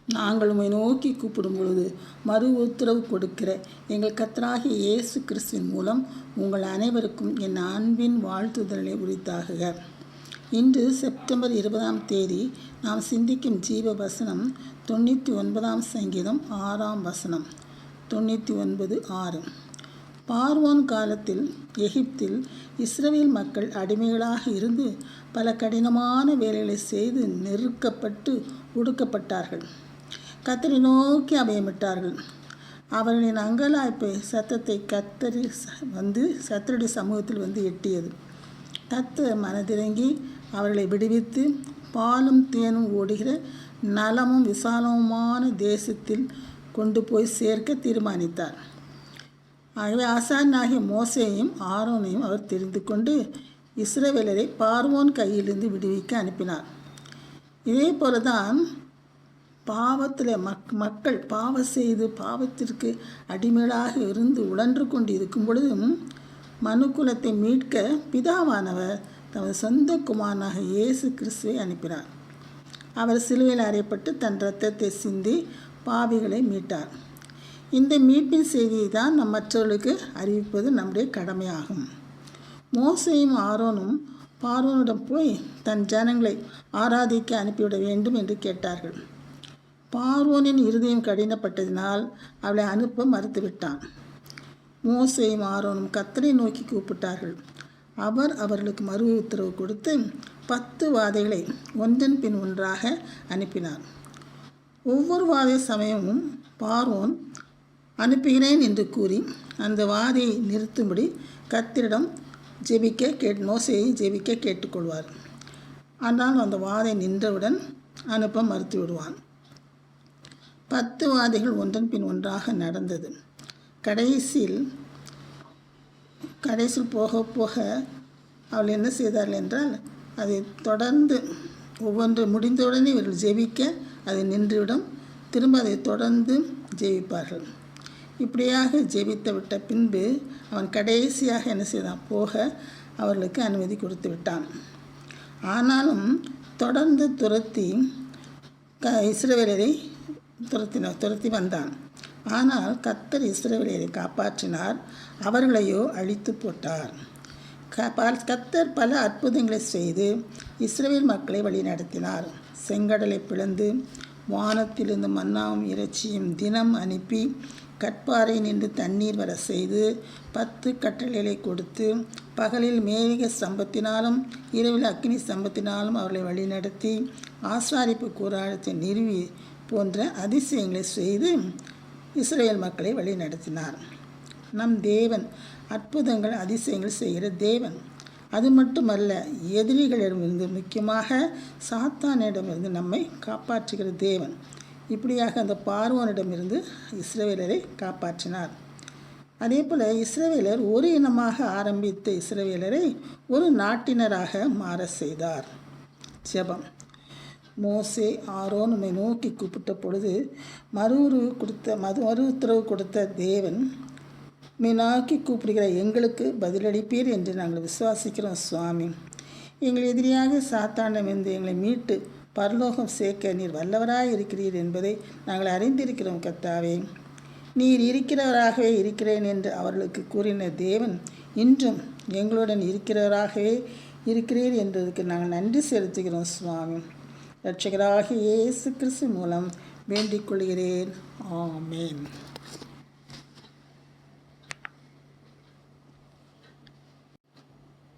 நாங்கள் உம்மை நோக்கி கூப்பிடும் பொழுது மறு உத்தரவு கொடுக்கிற எங்கள் கர்த்தராகிய இயேசு கிறிஸ்துவின் மூலம் உங்கள் அனைவருக்கும் என் அன்பின் வாழ்த்துதலை உரித்தாகுக. இன்று செப்டம்பர் 20ஆம் தேதி நாம் சிந்திக்கும் ஜீவ வசனம் 99ஆம் சங்கீதம் 6ஆம் வசனம். 99:6. பார்வோன் காலத்தில் எகிப்தில் இஸ்ரவேல் மக்கள் அடிமைகளாக இருந்து பல கடினமான வேலைகளை செய்து நெருக்கப்பட்டு ஒடுக்கப்பட்டார்கள். கர்த்தரை நோக்கி அபயமிட்டார்கள். அவர்களின் அங்கலாய்ப்பு சத்தத்தை கர்த்தருடைய சமூகத்தில் வந்து எட்டியது. கர்த்தர் மனதிறங்கி அவர்களை விடுவித்து பாலும் தேனும் ஓடுகிற நலமும் விசாலமுமான தேசத்தில் கொண்டு போய் சேர்க்க தீர்மானித்தார். ஆகவே ஆசாரியனாகிய மோசேயையும் ஆரோனையும் அவர் தெரிந்து கொண்டு இஸ்ரவேலரை பார்வோன் கையிலிருந்து விடுவிக்க அனுப்பினார். இதே போலதான் பாவத்தில் மக்கள் பாவம் செய்து பாவத்திற்கு அடிமைகளாக இருந்து உழன்று கொண்டு இருக்கும் பொழுதும் மனுக்குலத்தை மீட்க பிதாவானவர் தமது சொந்த குமாரனாக இயேசு கிறிஸ்துவை அனுப்பினார். அவர் சிலுவையில் அறையப்பட்டு தன் இரத்தத்தை சிந்தி பாவிகளை மீட்டார். இந்த மீட்பின் செய்தியை தான் நம் மற்றவர்களுக்கு அறிவிப்பது நம்முடைய கடமையாகும். மோசேயும் ஆரோனும் பார்வோனிடம் போய் தன் ஜனங்களை ஆராதிக்க அனுப்பிவிட வேண்டும் என்று கேட்டார்கள். பார்வோனின் இருதயம் கடினப்பட்டதினால் அவளை அனுப்ப மறுத்துவிட்டான். மோசேயும் ஆரோனும் கர்த்தரை நோக்கி கூப்பிட்டார்கள். அவர் அவர்களுக்கு மறு உத்தரவு கொடுத்து 10 வாதைகளை ஒன்றன் பின் ஒன்றாக அனுப்பினார். ஒவ்வொரு வாதை சமயமும் பார்வோன் அனுப்புகிறேன் என்று கூறி அந்த வாதையை நிறுத்தும்படி கர்த்தரிடம் மோசேயை ஜெபிக்க கேட்டுக்கொள்வார். ஆனால் அந்த வாதை நின்றவுடன் அனுப்ப மறுத்து விடுவான். 10 வாதைகள் ஒன்றன் பின் ஒன்றாக நடந்தது. கடைசியில் போக போக அவள் என்ன செய்தார்கள் என்றால், அதை தொடர்ந்து ஒவ்வொன்று முடிந்தவுடனே இவர்கள் ஜெபிக்க அது நின்றுவிடும். திரும்ப அதை தொடர்ந்து ஜெபிப்பார்கள். இப்படியாக ஜெபித்து விட்ட பின்பு அவன் கடைசியாக என்ன செய்தான், போக அவர்களுக்கு அனுமதி கொடுத்து விட்டான். ஆனாலும் தொடர்ந்து துரத்தி இஸ்ரவேலரை துரத்தி வந்தான். ஆனால் கர்த்தர் இஸ்ரவேலரை காப்பாற்றினார், அவர்களையோ அழித்து போட்டார். கர்த்தர் பல அற்புதங்களை செய்து இஸ்ரவேல் மக்களை வழிநடத்தினார். செங்கடலை பிளந்து வானத்திலிருந்து மன்னாவும் இறைச்சியும் தினம் அனுப்பி கற்பாறை நின்று தண்ணீர் வர செய்து 10 கட்டளைகளை கொடுத்து பகலில் மேக ஸ்தம்பத்தினாலும் இரவில் அக்கினி ஸ்தம்பத்தினாலும் அவர்களை வழிநடத்தி ஆசாரிப்பு கூடாரத்தை நிறுவி போன்ற அதிசயங்களை செய்து இஸ்ரவேல் மக்களை வழி நடத்தினார். நம் தேவன் அற்புதங்கள் அதிசயங்கள் செய்கிற தேவன். அது மட்டுமல்ல, எதிரிகளிடமிருந்து முக்கியமாக சாத்தானிடமிருந்து நம்மை காப்பாற்றுகிற தேவன். இப்படியாக அந்த பார்வோனிடமிருந்து இஸ்ரவேலரை காப்பாற்றினார். அதே போல் இஸ்ரவேலர் ஒரு இனமாக ஆரம்பித்த இஸ்ரவேலரை ஒரு நாட்டினராக மாற செய்தார். ஜெபம். மோசே ஆரோன் உம்மை நோக்கி கூப்பிட்ட பொழுது மறு உத்தரவு கொடுத்த தேவன் உம்மை நோக்கி கூப்பிடுகிற எங்களுக்கு பதிலளிப்பீர் என்று நாங்கள் விசுவாசிக்கிறோம் சுவாமி. எங்கள் எதிரியாக சாத்தாண்டமிருந்து எங்களை மீட்டு பரலோகம் சேர்க்க நீர் வல்லவராய் இருக்கிறீர் என்பதை நாங்கள் அறிந்திருக்கிறோம் கர்த்தாவே. நீர் இருக்கிறவராகவே இருக்கிறேன் என்று அவர்களுக்கு கூறின தேவன் இன்றும் எங்களுடன் இருக்கிறவராகவே இருக்கிறீர் என்பதற்கு நாங்கள் நன்றி செலுத்துகிறோம் சுவாமி. இரட்சகராகிய இயேசு கிறிஸ்து மூலம் வேண்டிக் கொள்கிறேன். ஆமென்.